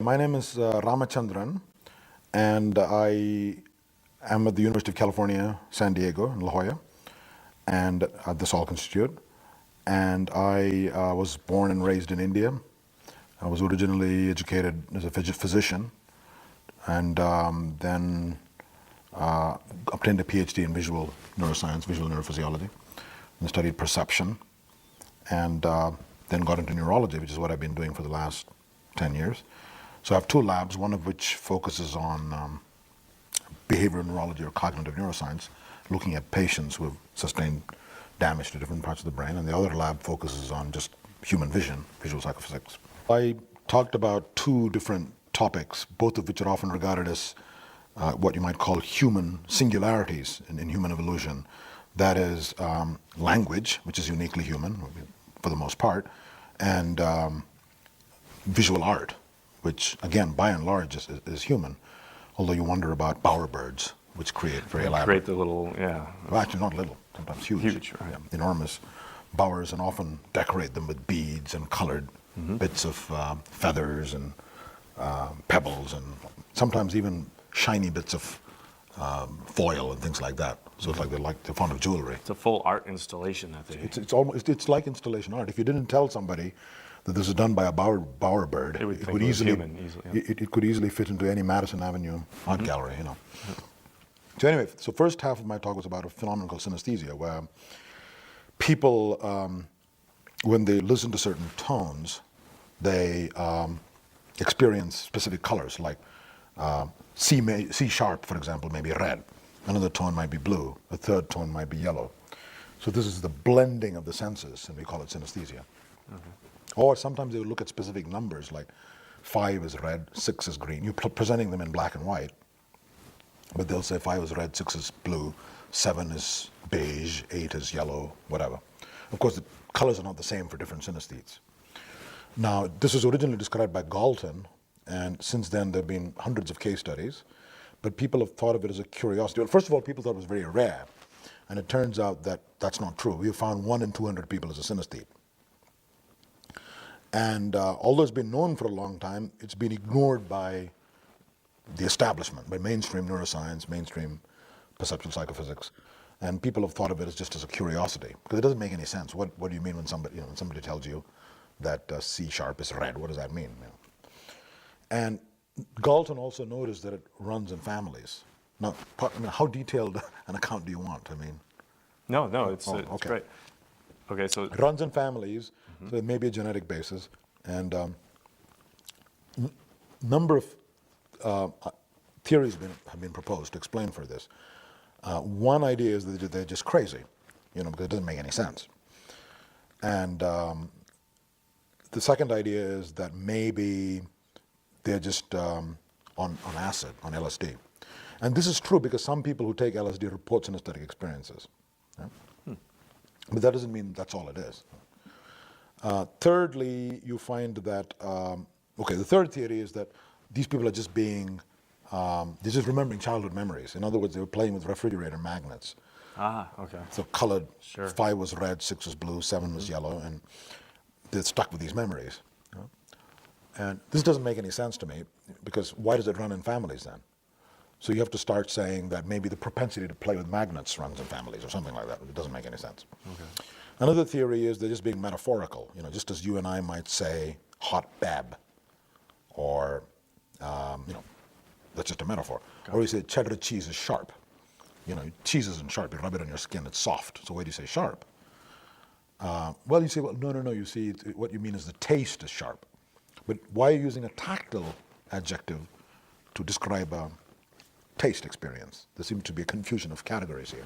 My name is Ramachandran, and I am at the University of California, San Diego, in La Jolla, and at the Salk Institute. And I was born and raised in India. I was originally educated as a physician, and then obtained a PhD in visual neuroscience, visual neurophysiology, and studied perception, and then got into neurology, which is what I've been doing for the last 10 years. So I have two labs, one of which focuses on behavioral neurology or cognitive neuroscience, looking at patients who have sustained damage to different parts of the brain, and the other lab focuses on just human vision, visual psychophysics. I talked about two different topics, both of which are often regarded as what you might call human singularities in human evolution. That is language, which is uniquely human for the most part, and visual art, which again, by and large, is human. Although you wonder about bowerbirds, which create very elaborate. Create the little, yeah. Well, actually, not little, sometimes huge. Huge, right. Yeah, enormous bowers, and often decorate them with beads and colored bits of feathers and pebbles, and sometimes even shiny bits of foil and things like that. So it's like they're fond of jewelry. It's a full art installation that they. It's like installation art. If you didn't tell somebody that this is done by a bowerbird, it could easily, it could easily fit into any Madison Avenue art gallery, you know. So anyway, so first half of my talk was about a phenomenon called synesthesia, where people, when they listen to certain tones, they experience specific colors, like C sharp, for example, may be red. Another tone might be blue. A third tone might be yellow. So this is the blending of the senses, and we call it synesthesia. Or sometimes they will look at specific numbers, like 5 is red, 6 is green. You're presenting them in black and white, but they'll say 5 is red, 6 is blue, 7 is beige, 8 is yellow, whatever. Of course, the colors are not the same for different synesthetes. Now, this was originally described by Galton, and since then there have been hundreds of case studies, but people have thought of it as a curiosity. Well, first of all, people thought it was very rare, and it turns out that that's not true. We have found 1 in 200 people as a synesthete. And although it's been known for a long time, it's been ignored by the establishment, by mainstream neuroscience, mainstream perceptual psychophysics. And people have thought of it as just as a curiosity, because it doesn't make any sense. What do you mean when somebody tells you that C sharp is red? What does that mean? You know? And Galton also noticed that it runs in families. Now, how detailed an account do you want? I mean, no, it's okay. great. Okay, so it runs in families, so it may be a genetic basis, and number of theories have been proposed to explain for this. One idea is that they're just crazy, because it doesn't make any sense. And the second idea is that maybe they're just on acid, on LSD. And this is true because some people who take LSD report synesthetic experiences. Yeah? But that doesn't mean that's all it is. Thirdly, you find that, the third theory is that these people are just they're just remembering childhood memories. In other words, they were playing with refrigerator magnets. Ah, okay. So colored, Sure. 5 was red, 6 was blue, 7 was yellow, and they're stuck with these memories. And this doesn't make any sense to me, because why does it run in families then? So you have to start saying that maybe the propensity to play with magnets runs in families or something like that. It doesn't make any sense. Okay. Another theory is they're just being metaphorical, just as you and I might say hot bab, or, that's just a metaphor. Gotcha. Or you say cheddar cheese is sharp. Cheese isn't sharp. You rub it on your skin, it's soft. So why do you say sharp? Well, you say, no, you see, what you mean is the taste is sharp. But why are you using a tactile adjective to describe a taste experience? There seems to be a confusion of categories here.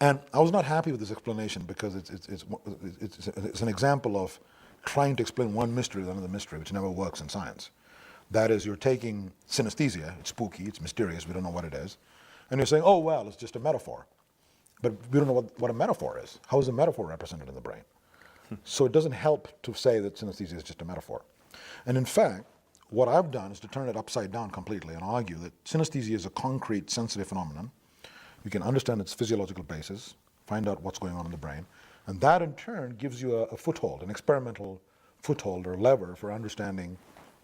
And I was not happy with this explanation, because it's an example of trying to explain one mystery with another mystery, which never works in science. That is, you're taking synesthesia, it's spooky, it's mysterious, we don't know what it is, and you're saying, oh, well, it's just a metaphor. But we don't know what a metaphor is. How is a metaphor represented in the brain? So it doesn't help to say that synesthesia is just a metaphor. And in fact, what I've done is to turn it upside down completely and argue that synesthesia is a concrete sensitive phenomenon. You can understand its physiological basis, find out what's going on in the brain, and that in turn gives you a foothold, an experimental foothold or lever for understanding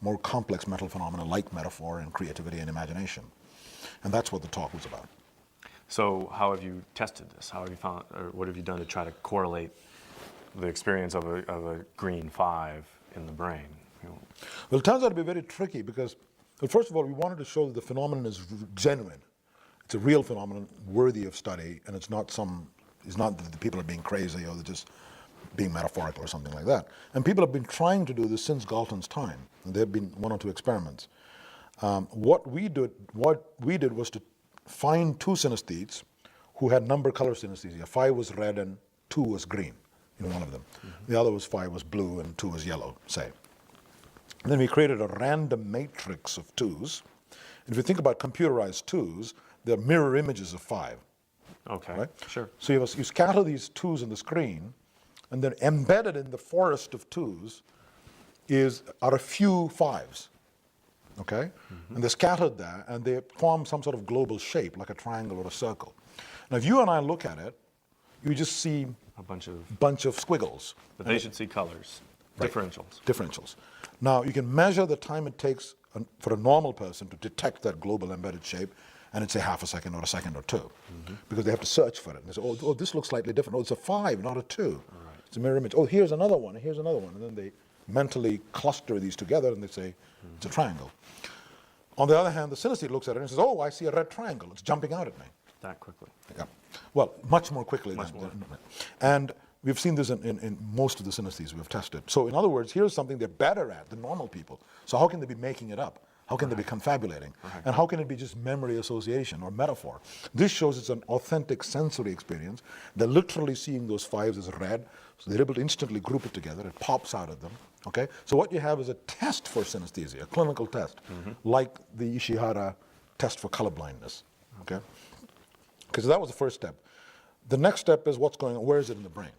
more complex mental phenomena like metaphor and creativity and imagination. And that's what the talk was about. So how have you tested this? How have you found, or what have you done to try to correlate the experience of a green 5 in the brain? You know, Well, it turns out to be very tricky because, well, first of all, we wanted to show that the phenomenon is genuine. It's a real phenomenon worthy of study, and it's not that the people are being crazy or they're just being metaphorical or something like that. And people have been trying to do this since Galton's time. And there have been 1 or 2 experiments. What we did was to find 2 synesthetes who had number color synesthesia. 5 was red and 2 was green in one of them. Mm-hmm. The other was 5 was blue and 2 was yellow, say. And then we created a random matrix of 2s. And if you think about computerized 2s, they're mirror images of 5. okay, Right? sure. So you scatter these 2s on the screen, and then embedded in the forest of 2s are a few 5s. Okay? Mm-hmm. And they're scattered there, and they form some sort of global shape, like a triangle or a circle. Now, if you and I look at it, you just see A bunch of squiggles. but they should see colors, Right. differentials. Differentials. Now, you can measure the time it takes for a normal person to detect that global embedded shape, and it's say half a second or a second or 2, mm-hmm. because they have to search for it. And they say, oh, this looks slightly different. Oh, it's a 5, not a 2. Right. It's a mirror image. Oh, here's another one, and here's another one. And then they mentally cluster these together, and they say, it's a triangle. On the other hand, the synesthete looks at it and says, oh, I see a red triangle. It's jumping out at me. That quickly. Yeah. Well, much more quickly. Much more. And we've seen this in most of the synesthetes we've tested. So in other words, here's something they're better at than normal people. So how can they be making it up? How can they be confabulating? And how can it be just memory association or metaphor? This shows it's an authentic sensory experience. They're literally seeing those 5s as red, so they're able to instantly group it together. It pops out at them. Okay? So what you have is a test for synesthesia, a clinical test, like the Ishihara test for colorblindness. Okay? Because that was the first step. The next step is what's going on, where is it in the brain?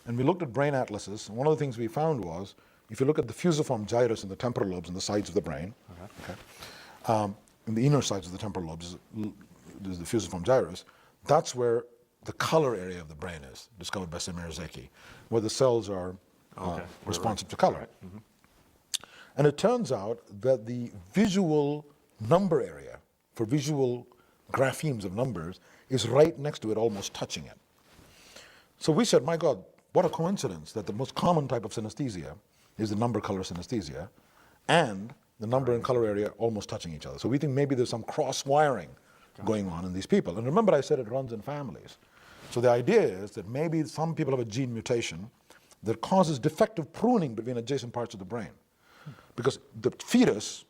And we looked at brain atlases, and one of the things we found was, if you look at the fusiform gyrus in the temporal lobes on the sides of the brain, in the inner sides of the temporal lobes is the fusiform gyrus, that's where the color area of the brain is, discovered by Semir Zeki, where the cells are responsive to color. Right. And it turns out that the visual number area for visual graphemes of numbers is right next to it, almost touching it. So we said, my God, what a coincidence that the most common type of synesthesia is the number color synesthesia, and the number and color area almost touching each other. So we think maybe there's some cross-wiring going on in these people. And remember I said it runs in families. So the idea is that maybe some people have a gene mutation that causes defective pruning between adjacent parts of the brain. Because the fetus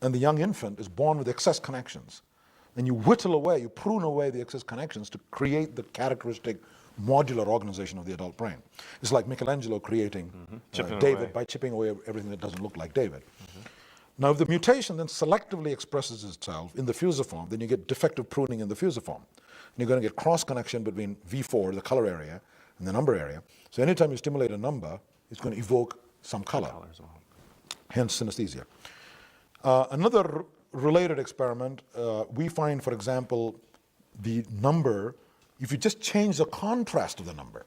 and the young infant is born with excess connections. And you whittle away, you prune away the excess connections to create the characteristic modular organization of the adult brain. It's like Michelangelo creating David away. by chipping away everything that doesn't look like David. Now, if the mutation then selectively expresses itself in the fusiform, then you get defective pruning in the fusiform. And you're going to get cross connection between V4, the color area, and the number area. So anytime you stimulate a number, it's going to evoke some color. As well. Hence synesthesia. Another related experiment, we find, for example, the number, if you just change the contrast of the number,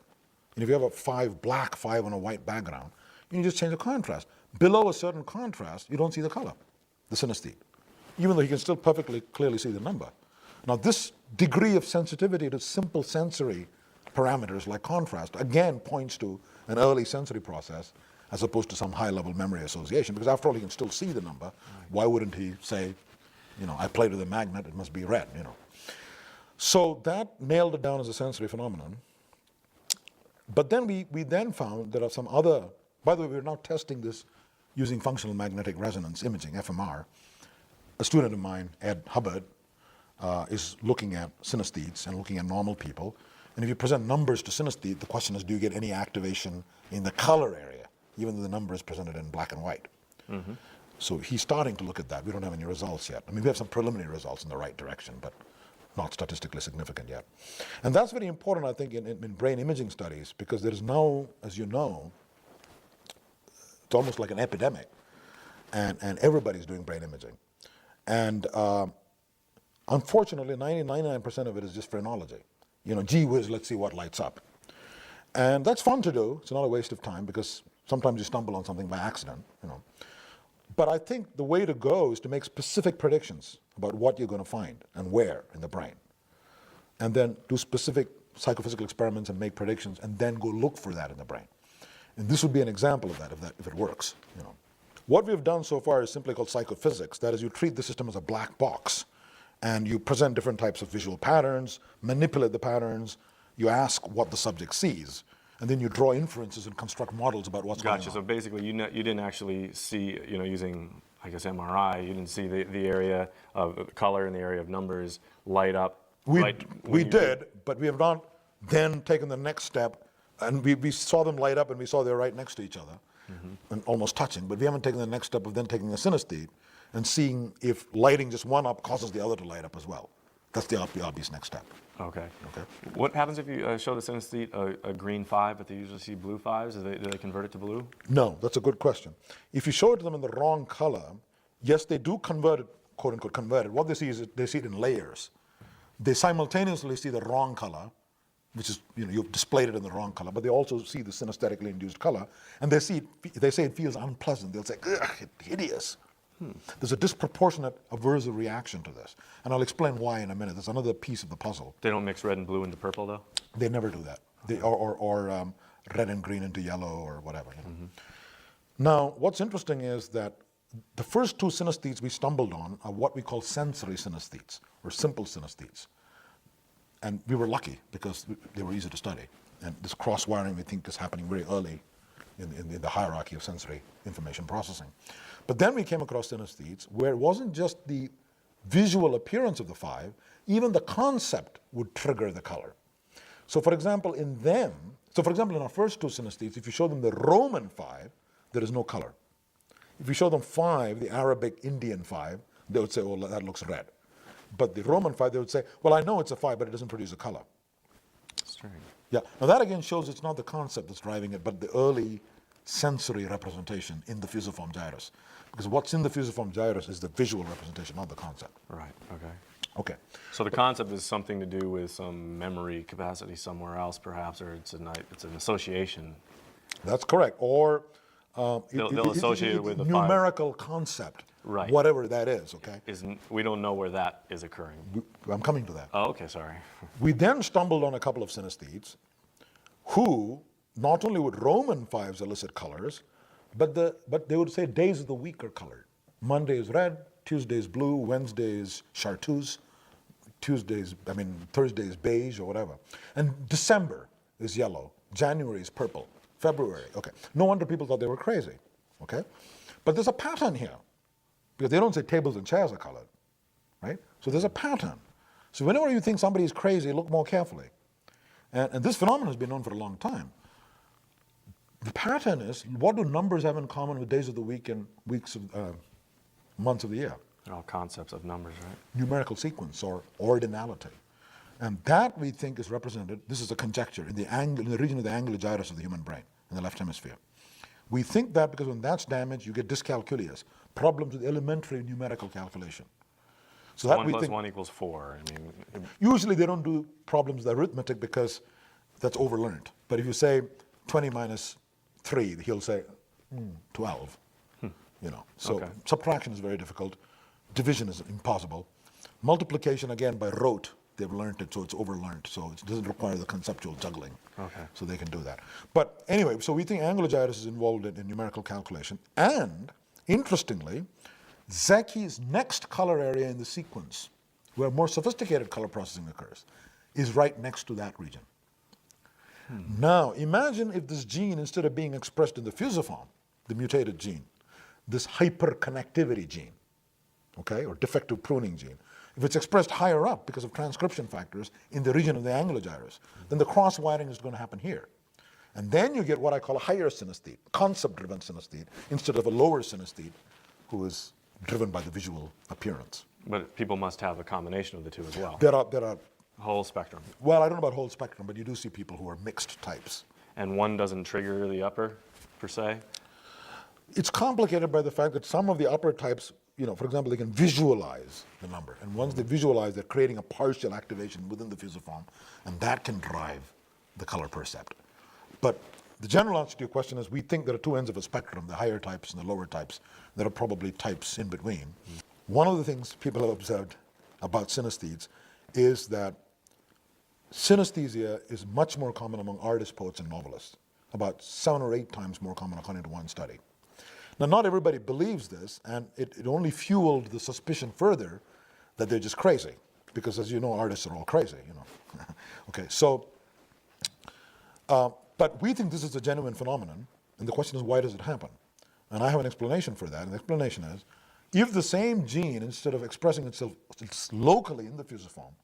and if you have a 5 black, 5 on a white background, you just change the contrast. Below a certain contrast, you don't see the color, the synesthete, even though you can still perfectly clearly see the number. Now, this degree of sensitivity to simple sensory parameters like contrast, again, points to an early sensory process as opposed to some high-level memory association, because after all, he can still see the number. Why wouldn't he say, I played with a magnet, it must be red, So that nailed it down as a sensory phenomenon. But then we then found there are some other, by the way, we're now testing this using functional magnetic resonance imaging, FMR. A student of mine, Ed Hubbard, is looking at synesthetes and looking at normal people. And if you present numbers to synesthete, the question is, do you get any activation in the color area, even though the number is presented in black and white? So he's starting to look at that. We don't have any results yet. I mean, we have some preliminary results in the right direction, but not statistically significant yet. And that's very important, I think, in brain imaging studies, because there is now, as you know, it's almost like an epidemic, and everybody's doing brain imaging. And unfortunately, 99% of it is just phrenology. Gee whiz, let's see what lights up. And that's fun to do. It's not a waste of time, because sometimes you stumble on something by accident, But I think the way to go is to make specific predictions about what you're going to find and where in the brain. And then do specific psychophysical experiments and make predictions, and then go look for that in the brain. And this would be an example of that if it works. What we've done so far is simply called psychophysics. That is, you treat the system as a black box, and you present different types of visual patterns, manipulate the patterns, you ask what the subject sees, and then you draw inferences and construct models about what's going on. Gotcha. So basically, you didn't actually see, using, I guess, MRI, you didn't see the area of color and the area of numbers light up. We did, but we have not then taken the next step, and we saw them light up and we saw they're right next to each other and almost touching, but we haven't taken the next step of then taking a synesthete and seeing if lighting just one up causes the other to light up as well. That's the obvious next step. Okay. What happens if you show the synesthete a green 5, but they usually see blue 5s? Do they convert it to blue? No, that's a good question. If you show it to them in the wrong color, yes, they do convert it, quote unquote convert it. What they see is they see it in layers. They simultaneously see the wrong color, which is, you've displayed it in the wrong color, but they also see the synesthetically induced color, and they say it feels unpleasant. They'll say, ugh, it's hideous. There's a disproportionate aversive reaction to this, and I'll explain why in a minute. There's another piece of the puzzle. They don't mix red and blue into purple, though? They never do that. Or red and green into yellow or whatever. Now, what's interesting is that the first two synesthetes we stumbled on are what we call sensory synesthetes, or simple synesthetes. And we were lucky because they were easy to study. And this cross-wiring, we think, is happening very early in the hierarchy of sensory information processing. But then we came across synesthetes where it wasn't just the visual appearance of the 5, even the concept would trigger the color. So for example, in our first two synesthetes, if you show them the Roman 5, there is no color. If you show them 5, the Arabic Indian 5, they would say, oh, that looks red. But the Roman 5, they would say, well, I know it's a 5, but it doesn't produce a color. Strange. Yeah, now that again shows it's not the concept that's driving it, but the early sensory representation in the fusiform gyrus. Because what's in the fusiform gyrus is the visual representation, not the concept. Right, okay. Okay. So the concept is something to do with some memory capacity somewhere else, perhaps, or it's an association. That's correct. Or they'll associate it with the numerical concept, right? Whatever that is. Okay. We don't know where that is occurring. I'm coming to that. Oh, okay. Sorry. We then stumbled on a couple of synesthetes who not only would Roman 5s elicit colors, but they would say days of the week are colored. Monday is red, Tuesday is blue, Wednesday is chartreuse, Thursday is beige or whatever. And December is yellow, January is purple, February, okay. No wonder people thought they were crazy, okay? But there's a pattern here, because they don't say tables and chairs are colored, right? So there's a pattern. So whenever you think somebody is crazy, look more carefully. And this phenomenon has been known for a long time. The pattern is, what do numbers have in common with days of the week and weeks of months of the year? They're all concepts of numbers, right? Numerical sequence or ordinality. And that we think is represented, this is a conjecture, in the region of the angular gyrus of the human brain, in the left hemisphere. We think that because when that's damaged, you get dyscalculias, problems with elementary numerical calculation. So that 1 + 1 = 4. Usually they don't do problems with arithmetic because that's overlearned. But if you say 20 minus 3, he'll say 12. So okay. Subtraction is very difficult. Division is impossible. Multiplication, again, by rote, they've learned it, so it's overlearned. So it doesn't require the conceptual juggling. Okay. So they can do that. But anyway, so we think angular gyrus is involved in numerical calculation. And interestingly, Zeki's next color area in the sequence, where more sophisticated color processing occurs, is right next to that region. Now, imagine if this gene, instead of being expressed in the fusiform, the mutated gene, this hyperconnectivity gene, okay, or defective pruning gene, if it's expressed higher up because of transcription factors in the region of the angular gyrus, then the cross-wiring is going to happen here. And then you get what I call a higher synesthete, concept-driven synesthete, instead of a lower synesthete who is driven by the visual appearance. But people must have a combination of the two as well. There are Whole spectrum. well, I don't know about whole spectrum, but you do see people who are mixed types. And one doesn't trigger the upper, per se? It's complicated by the fact that some of the upper types, for example, they can visualize the number. And once they visualize, they're creating a partial activation within the fusiform, and that can drive the color percept. But the general answer to your question is we think there are two ends of a spectrum, the higher types and the lower types. There are probably types in between. One of the things people have observed about synesthetes is that synesthesia is much more common among artists, poets, and novelists, about 7 or 8 times more common according to one study. Now, not everybody believes this, and it only fueled the suspicion further that they're just crazy, because as you know, artists are all crazy, you know. Okay, so, but we think this is a genuine phenomenon, and the question is, why does it happen? And I have an explanation for that, and the explanation is, if the same gene, instead of expressing itself locally in the fusiform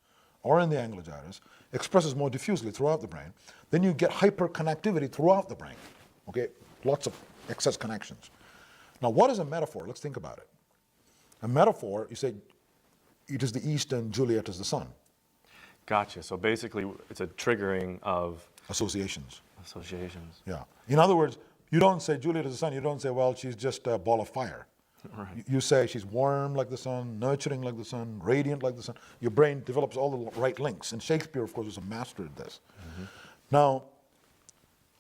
or in the angular gyrus, expresses more diffusely throughout the brain, then you get hyperconnectivity throughout the brain, okay? Lots of excess connections. Now, what is a metaphor? Let's think about it. A metaphor, you say, it is the east and Juliet is the sun. Gotcha. So basically, it's a triggering of Associations. associations. Yeah. In other words, you don't say Juliet is the sun, you don't say, well, she's just a ball of fire. Right. You say she's warm like the sun, nurturing like the sun, radiant like the sun. Your brain develops all the right links. And Shakespeare, of course, was a master at this. Now,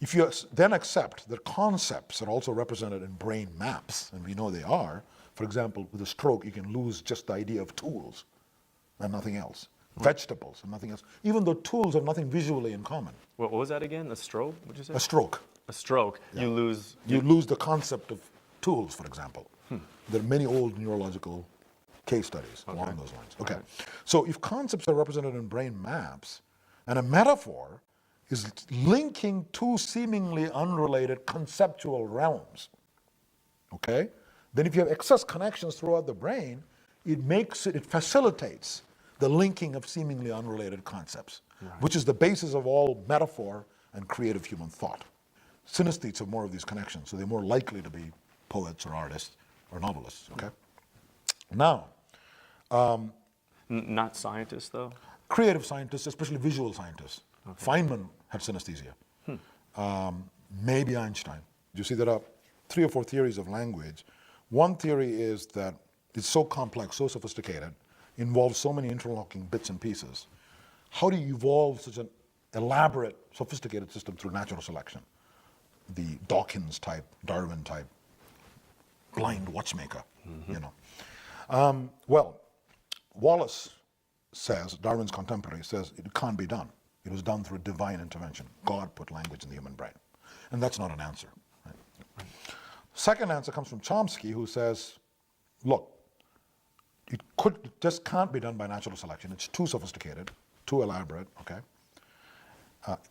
if you then accept that concepts are also represented in brain maps, and we know they are, for example, with a stroke, you can lose just the idea of tools and nothing else. Vegetables and nothing else. Even though tools have nothing visually in common. What was that again? A stroke? What'd you say? A stroke. A stroke. Yeah. You lose. You lose the concept of tools, for example. There are many old neurological case studies along those lines. Okay. So if concepts are represented in brain maps, and a metaphor is linking two seemingly unrelated conceptual realms, okay? Then if you have excess connections throughout the brain, it facilitates the linking of seemingly unrelated concepts, which is the basis of all metaphor and creative human thought. Synesthetes have more of these connections, so they're more likely to be poets or artists or novelists, okay? Now, Not scientists, though? creative scientists, especially visual scientists. Feynman had synesthesia. Maybe Einstein. You see, there are 3 or 4 theories of language. One theory is that it's so complex, so sophisticated, involves so many interlocking bits and pieces. How do you evolve such an elaborate, sophisticated system through natural selection? The Dawkins type, Darwin type, blind watchmaker, you know. Well, Wallace says, Darwin's contemporary, says it can't be done. It was done through divine intervention. God put language in the human brain. And that's not an answer. Right? Second answer comes from Chomsky, who says, look, it just can't be done by natural selection. It's too sophisticated, too elaborate, okay?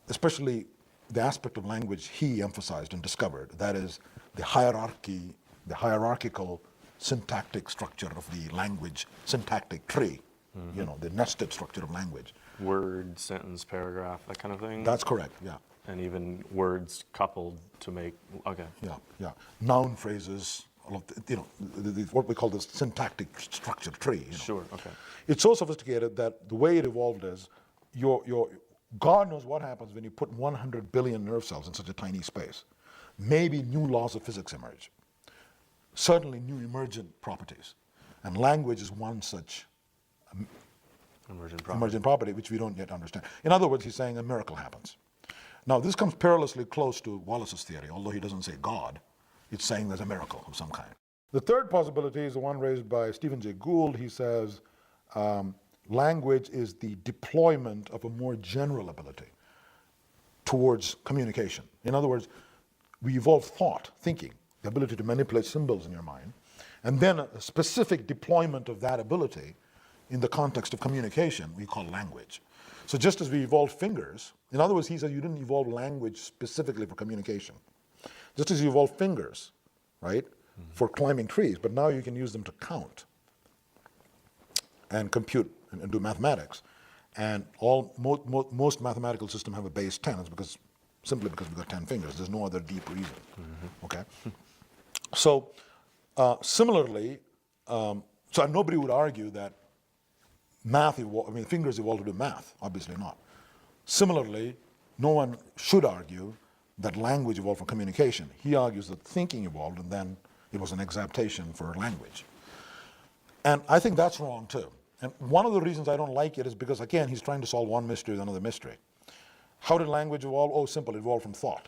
Especially the aspect of language he emphasized and discovered, that is the hierarchy, the hierarchical syntactic structure of the language syntactic tree, you know, the nested structure of language. Word, sentence, paragraph, that kind of thing? That's correct, yeah. And even words coupled to make, okay. Yeah. Noun phrases, all of the, you know, what we call the syntactic structure tree. You know. Sure, okay. It's so sophisticated that the way it evolved is, God knows what happens when you put 100 billion nerve cells in such a tiny space. Maybe new laws of physics emerge. Certainly new emergent properties. And language is one such emergent property which we don't yet understand. In other words, he's saying a miracle happens. Now, this comes perilously close to Wallace's theory, although he doesn't say God. It's saying there's a miracle of some kind. The third possibility is the one raised by Stephen Jay Gould. He says language is the deployment of a more general ability towards communication. In other words, we evolve thought, thinking, the ability to manipulate symbols in your mind, and then a specific deployment of that ability in the context of communication we call language. So just as we evolved fingers, in other words, he says you didn't evolve language specifically for communication. Just as you evolved fingers, right, for climbing trees, but now you can use them to count and compute and do mathematics. And most mathematical systems have a base 10. It's simply because we've got 10 fingers. There's no other deep reason, okay? So similarly, so nobody would argue that fingers evolved to do math, obviously not. Similarly, no one should argue that language evolved from communication. He argues that thinking evolved and then it was an exaptation for language. And I think that's wrong too. And one of the reasons I don't like it is because, again, he's trying to solve one mystery with another mystery. How did language evolve? Oh, simple, it evolved from thought.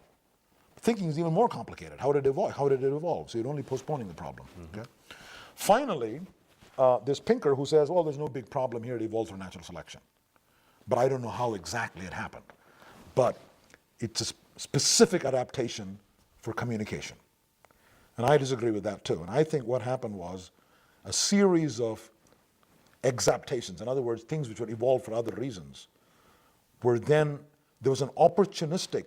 thinking is even more complicated. How did it evolve? How did it evolve? So you're only postponing the problem. Okay? Finally, there's Pinker who says, well, there's no big problem here. It evolved through natural selection. But I don't know how exactly it happened. But it's a specific adaptation for communication. And I disagree with that too. And I think what happened was a series of exaptations, in other words, things which would evolve for other reasons, were then, there was an opportunistic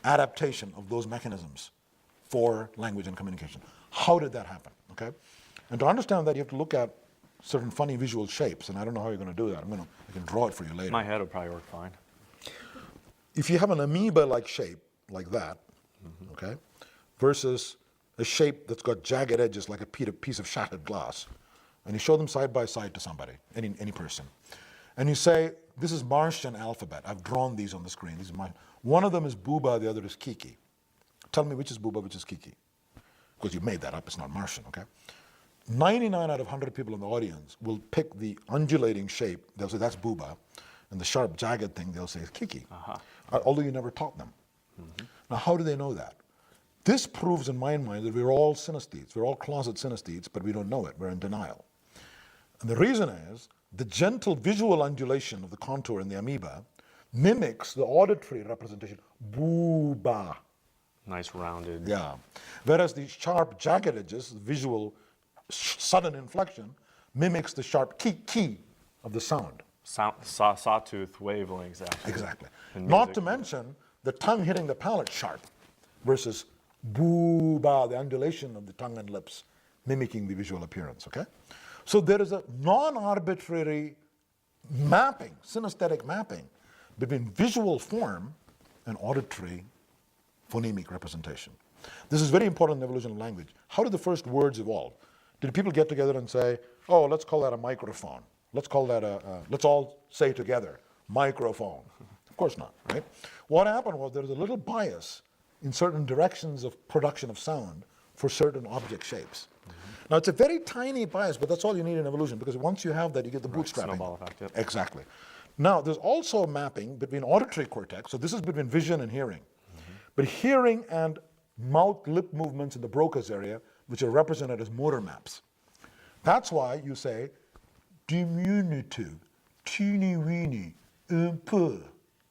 adaptation of those mechanisms for language and communication. How did that happen? Okay? And to understand that, you have to look at certain funny visual shapes, and I don't know how you're going to do that. I can draw it for you later. My head will probably work fine. If you have an amoeba-like shape, like that, okay, versus a shape that's got jagged edges like a piece of shattered glass, and you show them side by side to somebody, any person, and you say, this is Martian alphabet. I've drawn these on the screen. These are mine. One of them is Booba, the other is Kiki. Tell me which is Booba, which is Kiki. Because you made that up, it's not Martian, okay? 99 out of 100 people in the audience will pick the undulating shape. They'll say, that's Booba. And the sharp, jagged thing, they'll say, it's Kiki. Although you never taught them. Now, how do they know that? This proves in my mind that we're all synesthetes. We're all closet synesthetes, but we don't know it. We're in denial. And the reason is, the gentle visual undulation of the contour in the amoeba mimics the auditory representation, Booba. Nice rounded. Yeah. Whereas the sharp, jagged edges, the visual sudden inflection, mimics the sharp ki of the sound. Sawtooth wavelengths, actually. Exactly. In Not music. to mention the tongue hitting the palate sharp versus Booba, the undulation of the tongue and lips, mimicking the visual appearance, okay? So there is a non-arbitrary mapping, synesthetic mapping, between visual form and auditory phonemic representation. This is very important in the evolution of language. How did the first words evolve? Did people get together and say, oh, let's call that a microphone. Let's call that let's all say together, microphone. Of course not, right? What happened was there was a little bias in certain directions of production of sound for certain object shapes. Now, it's a very tiny bias, but that's all you need in evolution, because once you have that, you get the bootstrapping. Snowball effect, yep. Exactly. Now, there's also a mapping between auditory cortex, so this is between vision and hearing. But hearing and mouth-lip movements in the Broca's area, which are represented as motor maps. That's why you say, diminutive, teeny-weeny, un peu,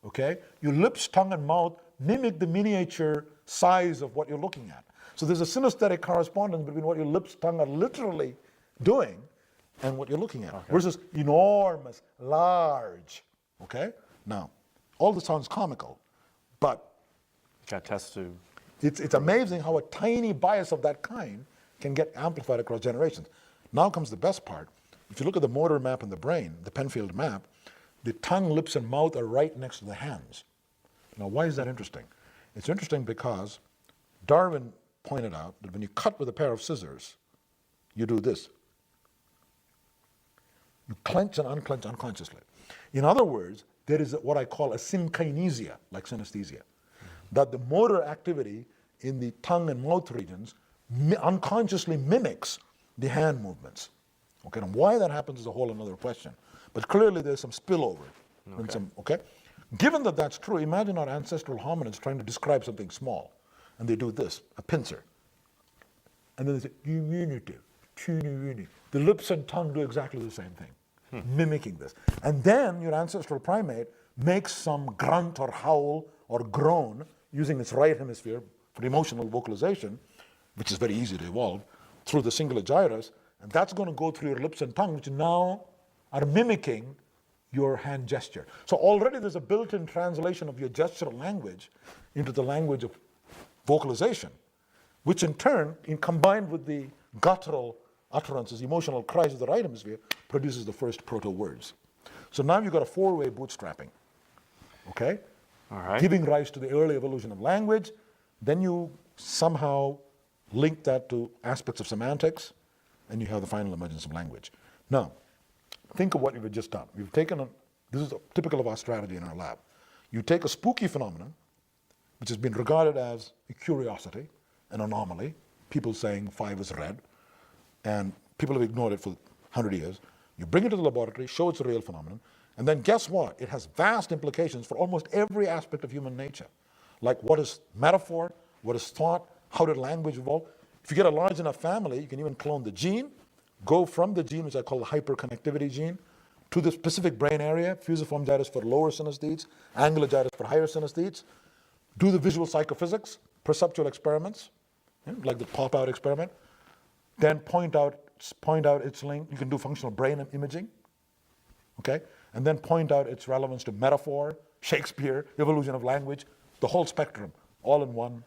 okay? Your lips, tongue, and mouth mimic the miniature size of what you're looking at. So there's a synesthetic correspondence between what your lips, tongue are literally doing and what you're looking at, versus enormous, large, okay? Now, all this sounds comical, but Got tests to. it's amazing how a tiny bias of that kind can get amplified across generations. Now comes the best part. If you look at the motor map in the brain, the Penfield map, the tongue, lips, and mouth are right next to the hands. Now, why is that interesting? It's interesting because Darwin pointed out that when you cut with a pair of scissors, you do this. You clench and unclench unconsciously. In other words, there is what I call a synkinesia, like synesthesia, that the motor activity in the tongue and mouth regions unconsciously mimics the hand movements. Okay, and why that happens is a whole another question. But clearly there's some spillover. Okay. Given that that's true, imagine our ancestral hominids trying to describe something small. And they do this, a pincer. And then they say, diminutive, teeny-weeny. The lips and tongue do exactly the same thing, mimicking this. And then your ancestral primate makes some grunt or howl or groan using its right hemisphere for emotional vocalization, which is very easy to evolve, through the cingulate gyrus, and that's going to go through your lips and tongue, which now are mimicking your hand gesture. So already there's a built-in translation of your gestural language into the language of vocalization, which in turn, combined with the guttural utterances, emotional cries of the right hemisphere, produces the first proto-words. So now you've got a four-way bootstrapping, okay? All right. Giving rise to the early evolution of language. Then you somehow link that to aspects of semantics, and you have the final emergence of language. Now, think of what we've just done. We've taken, this is typical of our strategy in our lab. You take a spooky phenomenon, which has been regarded as a curiosity, an anomaly, people saying 5 is red, and people have ignored it for 100 years. You bring it to the laboratory, show it's a real phenomenon, and then guess what? It has vast implications for almost every aspect of human nature. like what is metaphor, what is thought, how did language evolve. If you get a large enough family, you can even clone the gene, go from the gene, which I call the hyperconnectivity gene, to the specific brain area, fusiform gyrus for lower synesthetes, angular gyrus for higher synesthetes, do the visual psychophysics, perceptual experiments, like the pop-out experiment, then point out its link. You can do functional brain imaging, okay? And then point out its relevance to metaphor, Shakespeare, evolution of language, the whole spectrum, all in one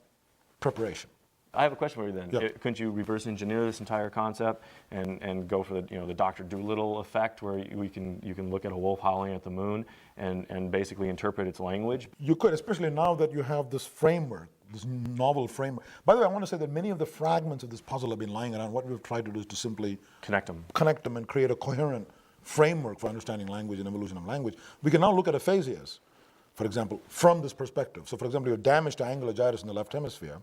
preparation. I have a question for you then. Yeah. Couldn't you reverse engineer this entire concept and go for the Dr. Dolittle effect, where you can look at a wolf howling at the moon and basically interpret its language? You could, especially now that you have this framework, this novel framework. By the way, I want to say that many of the fragments of this puzzle have been lying around. What we've tried to do is to simply Connect them and create a coherent framework for understanding language and evolution of language. We can now look at aphasias, for example, from this perspective. So, for example, you have damage to angular gyrus in the left hemisphere.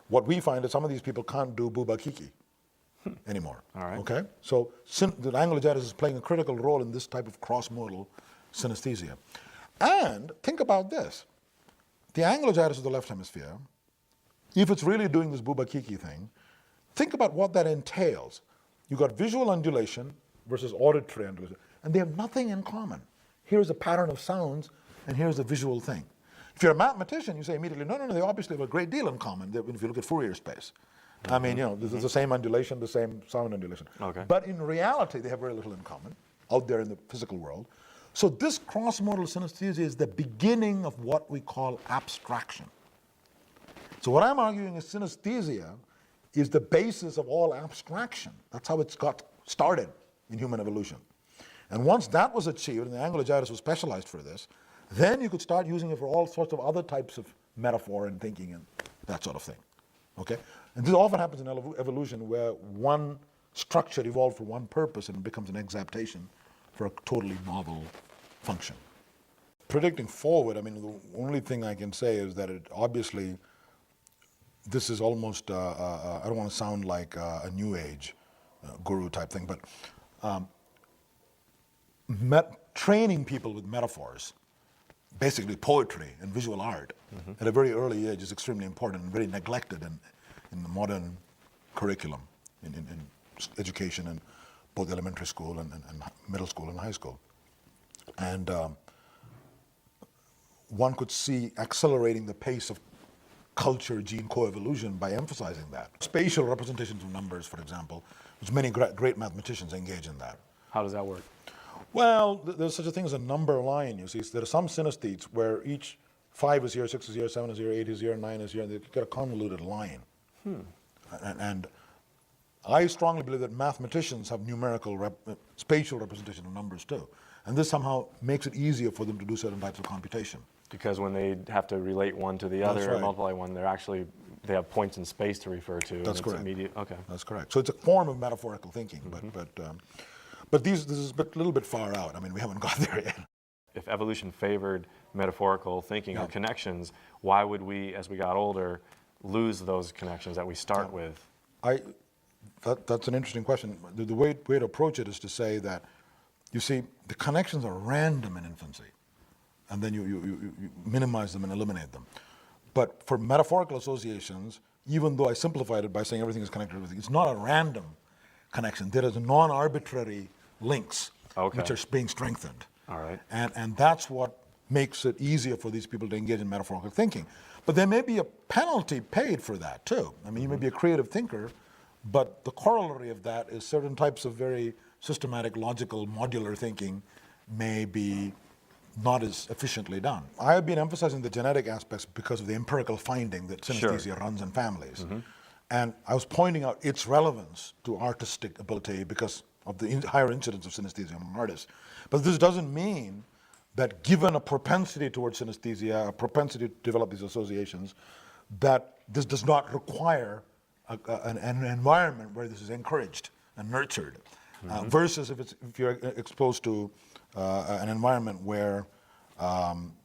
What we find is some of these people can't do bubakiki anymore. All right. Okay? So the angular gyrus is playing a critical role in this type of cross-modal synesthesia. And think about this. The angular gyrus of the left hemisphere, if it's really doing this bubakiki thing, think about what that entails. You've got visual undulation versus auditory undulation, and they have nothing in common. Here's a pattern of sounds, and here's a visual thing. If you're a mathematician, you say immediately, no, they obviously have a great deal in common if you look at Fourier space. I mean, this is the same undulation, the same sound undulation. Okay. But in reality, they have very little in common out there in the physical world. So this cross-modal synesthesia is the beginning of what we call abstraction. So what I'm arguing is synesthesia is the basis of all abstraction. That's how it's got started in human evolution. And once that was achieved, and the angular gyrus was specialized for this, then you could start using it for all sorts of other types of metaphor and thinking and that sort of thing. Okay? And this often happens in evolution, where one structure evolved for one purpose and it becomes an exaptation for a totally novel function. Predicting forward, I mean, the only thing I can say is that it obviously, this is almost, I don't want to sound like a new age guru type thing, but training people with metaphors, basically poetry and visual art, at a very early age is extremely important and very neglected in the modern curriculum, in education in both elementary school and middle school and high school. And one could see accelerating the pace of culture-gene coevolution by emphasizing that. Spatial representations of numbers, for example, which many great mathematicians engage in that. How does that work? Well, there's such a thing as a number line, you see. So there are some synesthetes where each 5 is here, 6 is here, 7 is here, 8 is here, 9 is here, and they get a convoluted line. And I strongly believe that mathematicians have numerical, spatial representation of numbers too. And this somehow makes it easier for them to do certain types of computation. Because when they have to relate one to the other That's or right. multiply one, they have points in space to refer to. That's and correct. It's immediate. Okay. That's correct. So it's a form of metaphorical thinking, but this is a little bit far out. I mean, we haven't got there yet. If evolution favored metaphorical thinking or connections, why would we, as we got older, lose those connections that we start with? That's an interesting question. The way to approach it is to say that, you see, the connections are random in infancy, and then you minimize them and eliminate them. But for metaphorical associations, even though I simplified it by saying everything is connected to everything, it's not a random connection. There is non-arbitrary links which are being strengthened. All right. And that's what makes it easier for these people to engage in metaphorical thinking. But there may be a penalty paid for that too. I mean, you may be a creative thinker, but the corollary of that is certain types of very systematic, logical, modular thinking may be not as efficiently done. I have been emphasizing the genetic aspects because of the empirical finding that synesthesia runs in families. And I was pointing out its relevance to artistic ability because of the higher incidence of synesthesia among artists. But this doesn't mean that given a propensity towards synesthesia, a propensity to develop these associations, that this does not require an environment where this is encouraged and nurtured, versus if you're exposed to an environment where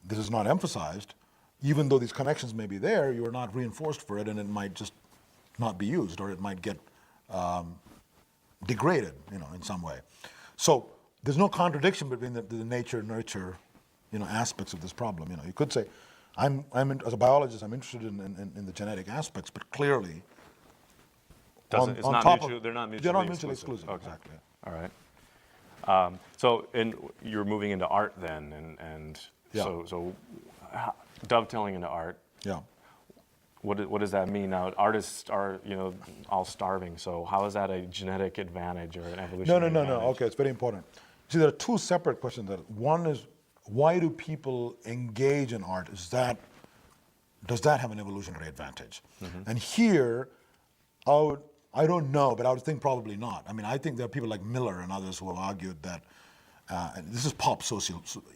this is not emphasized, even though these connections may be there, you are not reinforced for it, and it might just not be used, or it might get degraded, in some way. So there's no contradiction between the nature-nurture, aspects of this problem. You could say, as a biologist, I'm interested in the genetic aspects, but clearly, Doesn't, it's on not top mutual, of, they're not they're mutually not mutually exclusive. exclusive. Okay. Exactly. All right. So, and you're moving into art then, and Yeah. so dovetailing into art. Yeah. What does that mean? Now, artists are, all starving. So how is that a genetic advantage or an evolutionary No. advantage? Okay, it's very important. See, there are two separate questions. One is, why do people engage in art? Does that have an evolutionary advantage? And here, I don't know, but I would think probably not. I mean, I think there are people like Miller and others who have argued that, and this is pop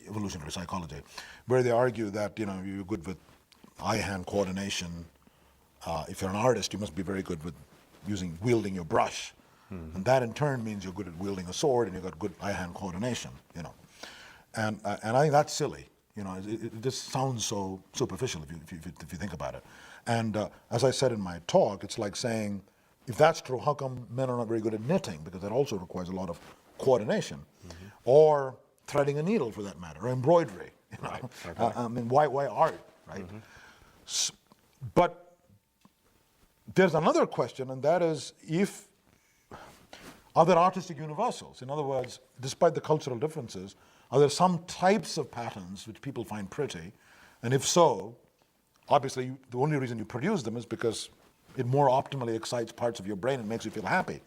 evolutionary psychology, where they argue that you're good with eye-hand coordination. If you're an artist, you must be very good with wielding your brush, and that in turn means you're good at wielding a sword and you've got good eye-hand coordination. And I think that's silly. It just sounds so superficial if you think about it. And as I said in my talk, it's like saying, if that's true, how come men are not very good at knitting? Because that also requires a lot of coordination, or threading a needle for that matter, or embroidery. Right. Okay. I mean, why art, right? But there's another question, and that is, are there artistic universals? In other words, despite the cultural differences, are there some types of patterns which people find pretty? And if so, obviously the only reason you produce them is because it more optimally excites parts of your brain and makes you feel happy.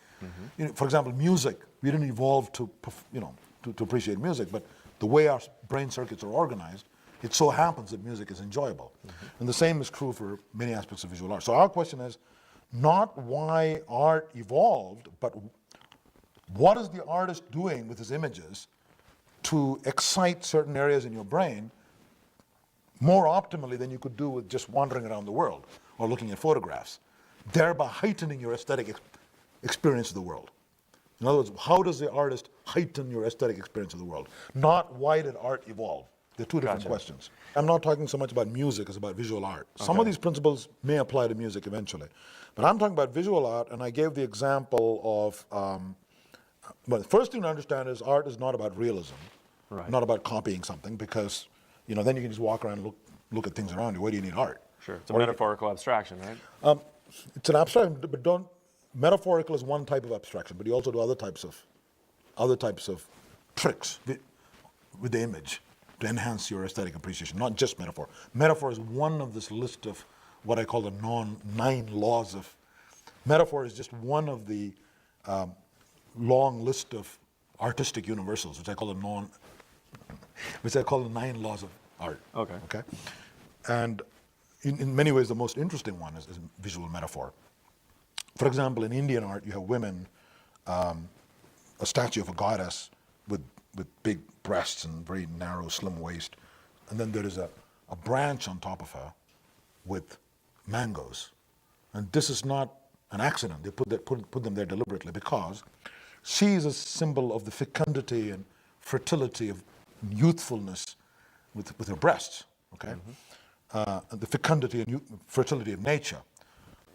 For example, music. We didn't evolve to appreciate music, but the way our brain circuits are organized, it so happens that music is enjoyable. And the same is true for many aspects of visual art. So our question is not why art evolved, but what is the artist doing with his images to excite certain areas in your brain more optimally than you could do with just wandering around the world or looking at photographs, thereby heightening your aesthetic experience of the world. In other words, how does the artist heighten your aesthetic experience of the world? Not why did art evolve? They're two different questions. I'm not talking so much about music as about visual art. Some of these principles may apply to music eventually. But I'm talking about visual art, and I gave the example of, well, the first thing to understand is art is not about realism, not about copying something, because then you can just walk around and look at things around you. Why do you need art? Sure, it's a metaphorical abstraction, right? It's an abstraction, but metaphorical is one type of abstraction, but you also do other types of tricks with the image to enhance your aesthetic appreciation, not just metaphor. Metaphor is one of this list of what I call the 9 laws of. Metaphor is just one of the long list of artistic universals, which I call the 9 laws of art. Okay. And in many ways, the most interesting one is visual metaphor. For example, in Indian art, you have women, a statue of a goddess with big breasts and very narrow, slim waist, and then there is a branch on top of her with mangoes. And this is not an accident. They put them there deliberately because she is a symbol of the fecundity and fertility of youthfulness with her breasts, okay? The fecundity and fertility of nature.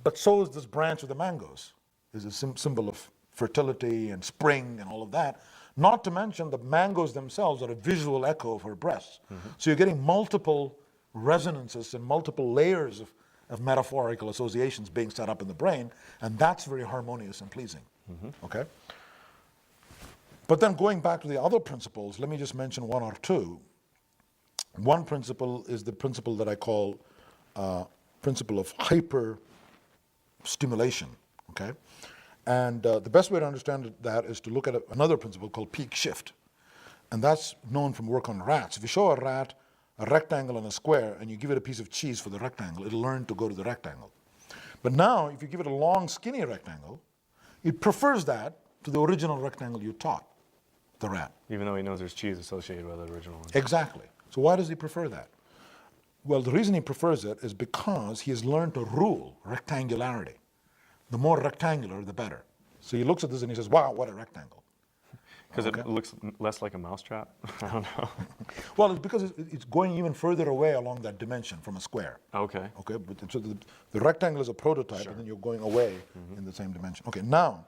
But so is this branch of the mangoes. Is a symbol of fertility and spring and all of that. Not to mention the mangoes themselves are a visual echo of her breasts. So you're getting multiple resonances and multiple layers of metaphorical associations being set up in the brain, and that's very harmonious and pleasing, okay? But then going back to the other principles, let me just mention one or two. One principle is the principle that I call principle of hyper stimulation, okay? And the best way to understand that is to look at another principle called peak shift. And that's known from work on rats. If you show a rat a rectangle and a square and you give it a piece of cheese for the rectangle, it'll learn to go to the rectangle. But now, if you give it a long, skinny rectangle, it prefers that to the original rectangle you taught the rat. Even though he knows there's cheese associated with the original one. Exactly. So why does he prefer that? Well, the reason he prefers it is because he has learned a rule, rectangularity. The more rectangular, the better. So he looks at this and he says, wow, what a rectangle. Because it looks less like a mousetrap? I don't know. Well, it's because it's going even further away along that dimension from a square. Okay. But so the rectangle is a prototype, and then you're going away in the same dimension. Okay, now,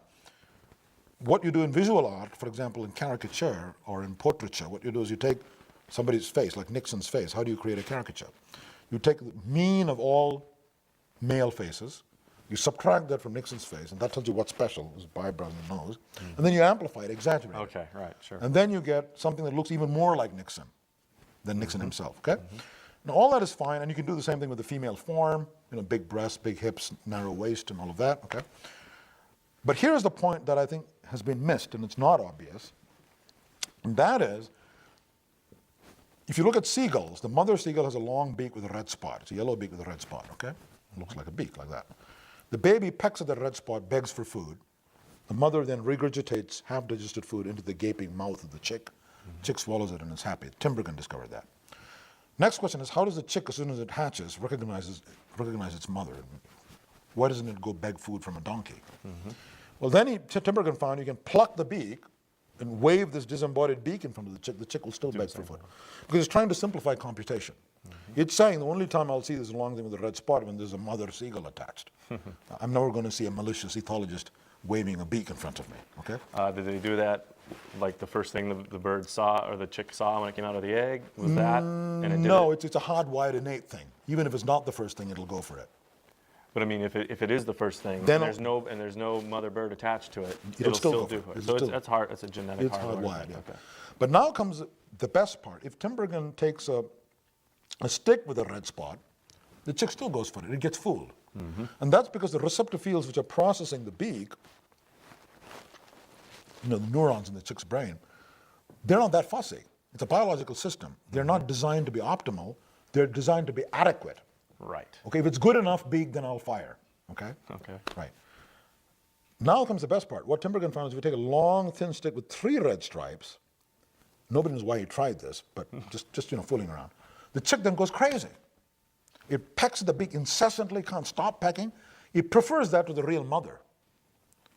what you do in visual art, for example, in caricature or in portraiture, what you do is you take somebody's face, like Nixon's face. How do you create a caricature? you take the mean of all male faces, you subtract that from Nixon's face, and that tells you what's special, his eyebrows and nose, and then you amplify it, exaggerate it. Okay, right, sure. And then you get something that looks even more like Nixon than Nixon himself, okay? Now all that is fine, and you can do the same thing with the female form, big breasts, big hips, narrow waist, and all of that, okay? But here's the point that I think has been missed, and it's not obvious, and that is, if you look at seagulls, the mother seagull has a long beak with a red spot. It's a yellow beak with a red spot, okay? It looks like a beak, like that. The baby pecks at the red spot, begs for food. The mother then regurgitates half-digested food into the gaping mouth of the chick. Chick swallows it and is happy. Timbergen discovered that. Next question is, how does the chick, as soon as it hatches, recognize its mother? Why doesn't it go beg food from a donkey? Well, then Timbergen found you can pluck the beak and wave this disembodied beak in front of the chick will still beg for food. Because it's trying to simplify computation. It's saying the only time I'll see this long thing with a red spot when there's a mother seagull attached. I'm never going to see a malicious ethologist waving a beak in front of me, okay? Did they do that like the first thing the bird saw or the chick saw when it came out of the egg? Was that? And it did No, it? it's a hardwired innate thing. Even if it's not the first thing, it'll go for it. But I mean, if it is the first thing, Then and there's no mother bird attached to it, It'll still go do for it. it. So It'll that's hard. It's a genetic It's hardwired hardwired, thing. yeah. Okay. But now comes the best part. If Timbergen takes a stick with a red spot, the chick still goes for it. It gets fooled. And that's because the receptor fields which are processing the beak, the neurons in the chick's brain, they're not that fussy. It's a biological system. They're not designed to be optimal. They're designed to be adequate. Right. Okay, if it's good enough beak, then I'll fire. Okay? Okay. Right. Now comes the best part. What Timbergen found is if you take a long, thin stick with 3 red stripes, nobody knows why he tried this, but just fooling around. The chick then goes crazy. It pecks at the beak incessantly, can't stop pecking. It prefers that to the real mother.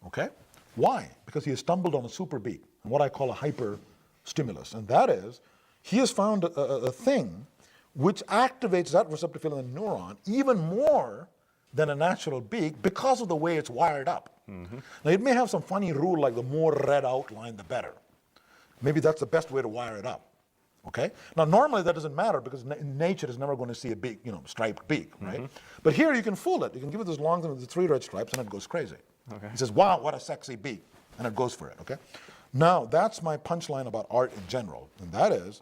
Okay? Why? Because he has stumbled on a super beak, what I call a hyper stimulus. And that is, he has found a thing which activates that receptor field in the neuron even more than a natural beak because of the way it's wired up. Now it may have some funny rule like the more red outline, the better. Maybe that's the best way to wire it up. Okay? Now normally that doesn't matter because nature is never going to see a beak, striped beak, right? But here you can fool it. You can give it this long thing with the 3 red stripes and it goes crazy. Okay. It says, wow, what a sexy beak. And it goes for it, okay? Now that's my punchline about art in general. And that is,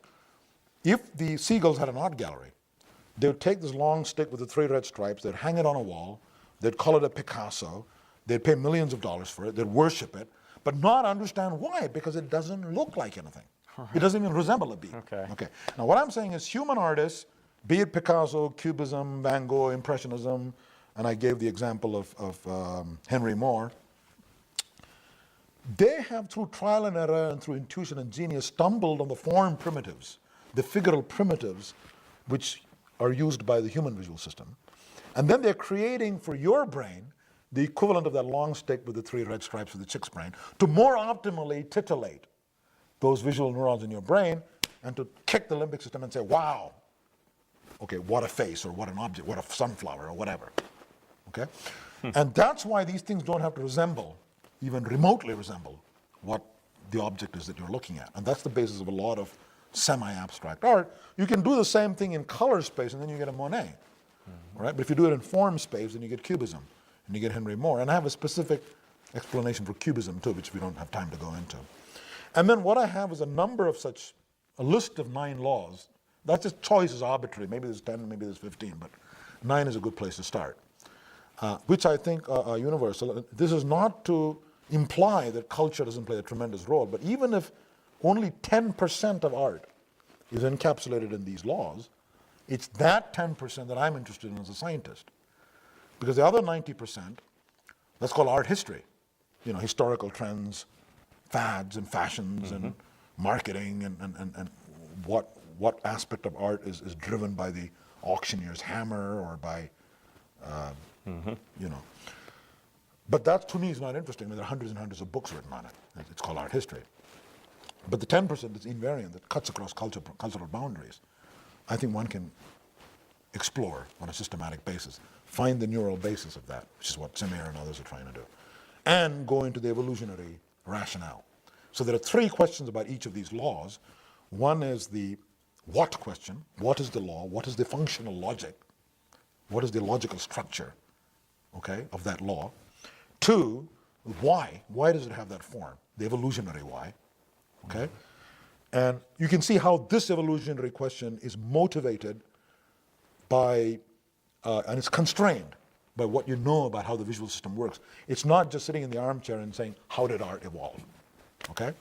if the seagulls had an art gallery, they would take this long stick with the 3 red stripes, they'd hang it on a wall, they'd call it a Picasso, they'd pay millions of dollars for it, they'd worship it, but not understand why, because it doesn't look like anything. It doesn't even resemble a beak. Okay. Now what I'm saying is human artists, be it Picasso, Cubism, Van Gogh, Impressionism, and I gave the example of Henry Moore, they have, through trial and error and through intuition and genius, stumbled on the form primitives, the figural primitives, which are used by the human visual system. And then they're creating for your brain the equivalent of that long stick with the 3 red stripes for the chick's brain to more optimally titillate those visual neurons in your brain and to kick the limbic system and say, wow, okay, what a face or what an object, what a sunflower or whatever. Okay? And that's why these things don't have to resemble, even remotely resemble, what the object is that you're looking at. And that's the basis of a lot of semi-abstract art. You can do the same thing in color space and then you get a Monet. Right? But if you do it in form space, then you get Cubism and you get Henry Moore. And I have a specific explanation for Cubism too, which we don't have time to go into. And then what I have is a number of such, a list of 9 laws. That's just choice is arbitrary. Maybe there's 10, maybe there's 15, but 9 is a good place to start, which I think are universal. This is not to imply that culture doesn't play a tremendous role, but even if only 10% of art is encapsulated in these laws, it's that 10% that I'm interested in as a scientist. Because the other 90%, that's called art history. Historical trends, fads and fashions and marketing and what aspect of art is driven by the auctioneer's hammer or by, But that to me is not interesting. I mean, there are hundreds and hundreds of books written on it. It's called art history. But the 10% that's invariant, that cuts across cultural boundaries, I think one can explore on a systematic basis, find the neural basis of that, which is what Semir and others are trying to do, and go into the evolutionary rationale. So there are 3 questions about each of these laws. One is the what question, what is the law, what is the functional logic, what is the logical structure, okay, of that law. 2, why does it have that form, the evolutionary why, okay? And you can see how this evolutionary question is motivated by, and it's constrained by what you know about how the visual system works. It's not just sitting in the armchair and saying, how did art evolve, okay?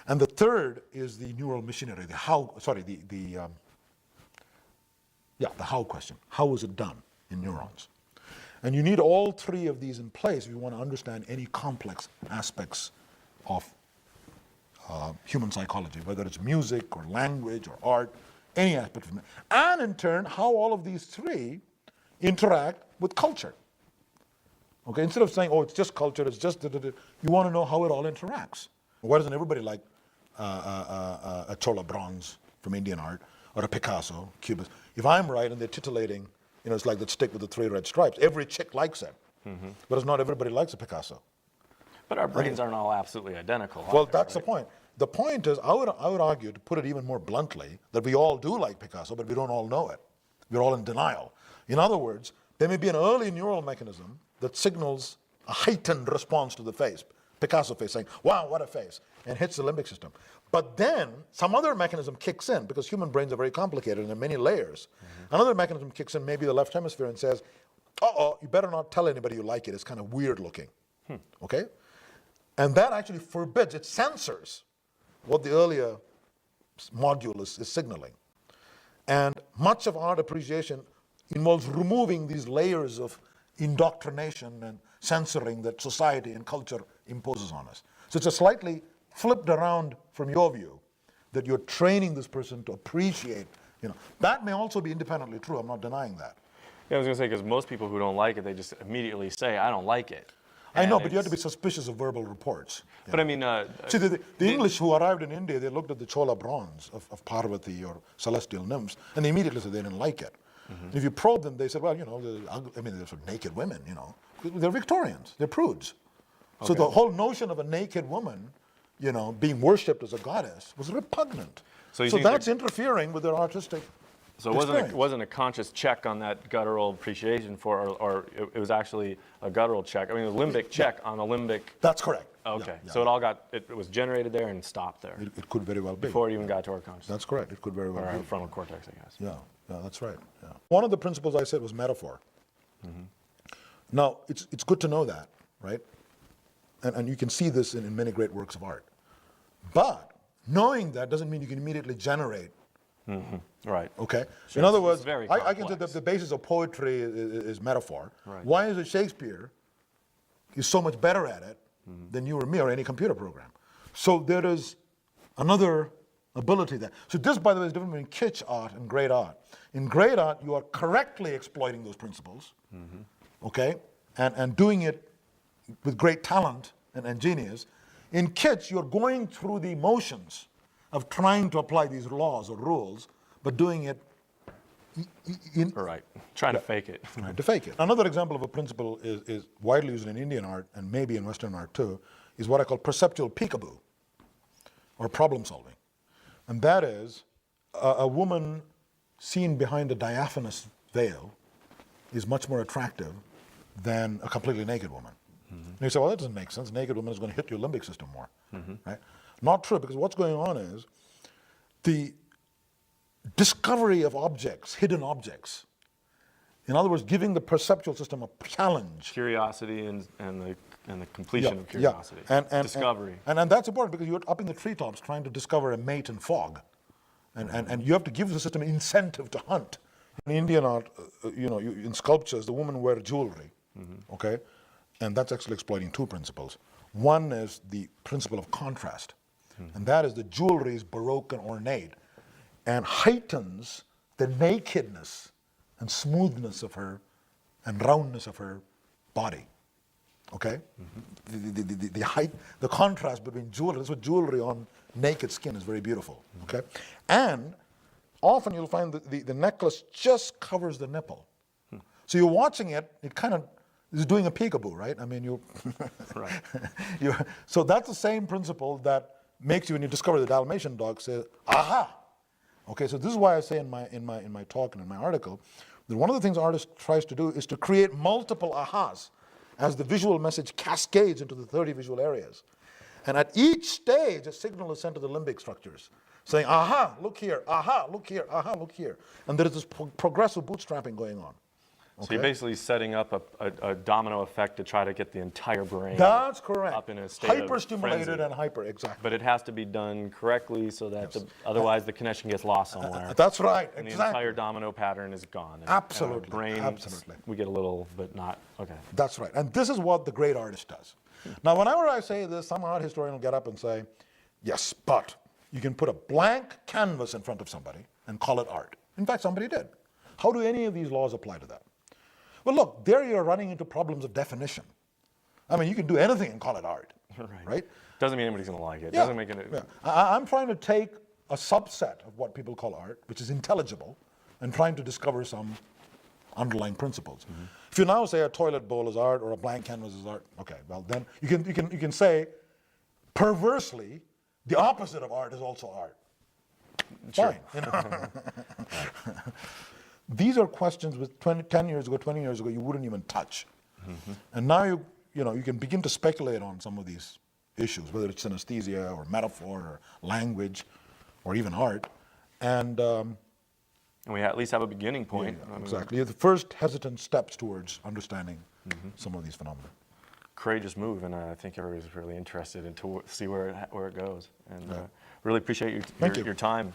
And the third is the neural machinery, the how, sorry, the how question. How was it done in neurons? And you need all 3 of these in place if you want to understand any complex aspects of human psychology, whether it's music or language or art, any aspect of it. And in turn, how all of these 3 interact with culture. Okay, instead of saying, oh, it's just culture, it's just, you want to know how it all interacts. Why doesn't everybody like a Chola bronze from Indian art, or a Picasso, Cubist? If I'm right and they're titillating, it's like that stick with the 3 red stripes. Every chick likes it, but it's not everybody likes a Picasso. But our brains aren't all absolutely identical. Well, that's the point. The point is, I would argue, to put it even more bluntly, that we all do like Picasso, but we don't all know it. We're all in denial. In other words, there may be an early neural mechanism that signals a heightened response to the face, Picasso face, saying, wow, what a face, and hits the limbic system. But then some other mechanism kicks in, because human brains are very complicated and there are many layers. Another mechanism kicks in, maybe the left hemisphere, and says, uh-oh, you better not tell anybody you like it, it's kind of weird looking, okay? And that actually forbids, it censors what the earlier module is signaling. And much of art appreciation involves removing these layers of indoctrination and censoring that society and culture imposes on us. So it's a slightly flipped around from your view, that you're training this person to appreciate, That may also be independently true, I'm not denying that. Yeah, I was going to say, because most people who don't like it, they just immediately say, I don't like it. I know, but you have to be suspicious of verbal reports. But I mean... See, the English who arrived in India, they looked at the Chola bronze of Parvati or celestial nymphs, and they immediately said they didn't like it. If you probe them, they said, well, they're sort of naked women, They're Victorians, they're prudes. Okay. So the whole notion of a naked woman, being worshipped as a goddess was repugnant. So that's interfering with their artistic So it wasn't a conscious check on that guttural appreciation or it was actually a guttural check. I mean, a limbic check on a limbic... That's correct. Okay, so it was generated there and stopped there. It could very well be. Before it even got to our consciousness. That's correct, it could very well be. Or our frontal cortex, I guess. Yeah, that's right. Yeah. One of the principles I said was metaphor. Now, it's good to know that, right? And you can see this in many great works of art. But knowing that doesn't mean you can immediately generate. Right. Okay. Sure. In other words, very I can say that the basis of poetry is metaphor. Right. Why is it Shakespeare is so much better at it than you or me or any computer program? So there is another ability there. So this, by the way, is different between kitsch art and great art. In great art, you are correctly exploiting those principles, okay, and doing it with great talent and genius. In kitsch, you're going through the motions of trying to apply these laws or rules, but doing it trying to fake it. Trying to fake it. Another example of a principle is widely used in Indian art, and maybe in Western art too, is what I call perceptual peekaboo, or problem solving. And that is, a woman seen behind a diaphanous veil is much more attractive than a completely naked woman. And you say, well, that doesn't make sense. Naked woman is going to hit your limbic system more, right? Not true, because what's going on is the discovery of objects, hidden objects. In other words, giving the perceptual system a challenge. Curiosity and the completion of curiosity. And discovery. And that's important, because you're up in the treetops trying to discover a mate in fog. And you have to give the system an incentive to hunt. In Indian art, in sculptures, the women wear jewelry, okay? And that's actually exploiting 2 principles. One is the principle of contrast. And that is the jewelry is baroque and ornate and heightens the nakedness and smoothness of her and roundness of her body. Okay? The height, the contrast between jewelry, that's what jewelry on naked skin is very beautiful. Okay? And often you'll find that the necklace just covers the nipple. So you're watching it, it kind of is doing a peekaboo, right? I mean, so that's the same principle that makes you, when you discover the Dalmatian dog, say, aha, Okay, so this is why I say in my talk and in my article that one of the things an artist tries to do is to create multiple ahas as the visual message cascades into the 30 visual areas. And at each stage, a signal is sent to the limbic structures, saying, aha, look here, aha, look here, aha, look here. And there is this progressive bootstrapping going on. So you're basically setting up a domino effect to try to get the entire brain That's correct. up in a state of Hyper-stimulated frenzy. and hyper, exactly. But it has to be done correctly so that otherwise the connection gets lost somewhere. That's right, And exactly. the entire domino pattern is gone. And Absolutely, our brain, absolutely. we get a little, but not, okay. That's right. And this is what the great artist does. Now, whenever I say this, some art historian will get up and say, yes, but you can put a blank canvas in front of somebody and call it art. In fact, somebody did. How do any of these laws apply to that? Well, look, there you're running into problems of definition. I mean, you can do anything and call it art, right? Doesn't mean anybody's going to like it. Yeah, Doesn't make it. yeah. I'm trying to take a subset of what people call art, which is intelligible, and trying to discover some underlying principles. If you now say a toilet bowl is art or a blank canvas is art, okay, well then you can say perversely the opposite of art is also art. Sure. Fine. You know? These are questions with 10 years ago, 20 years ago you wouldn't even touch. And now you can begin to speculate on some of these issues, whether it's synesthesia or metaphor or language or even art. And we at least have a beginning point. yeah, exactly. The first hesitant steps towards understanding some of these phenomena. Courageous move, and I think everybody's really interested in to see where it goes. And really appreciate Thank you. your time.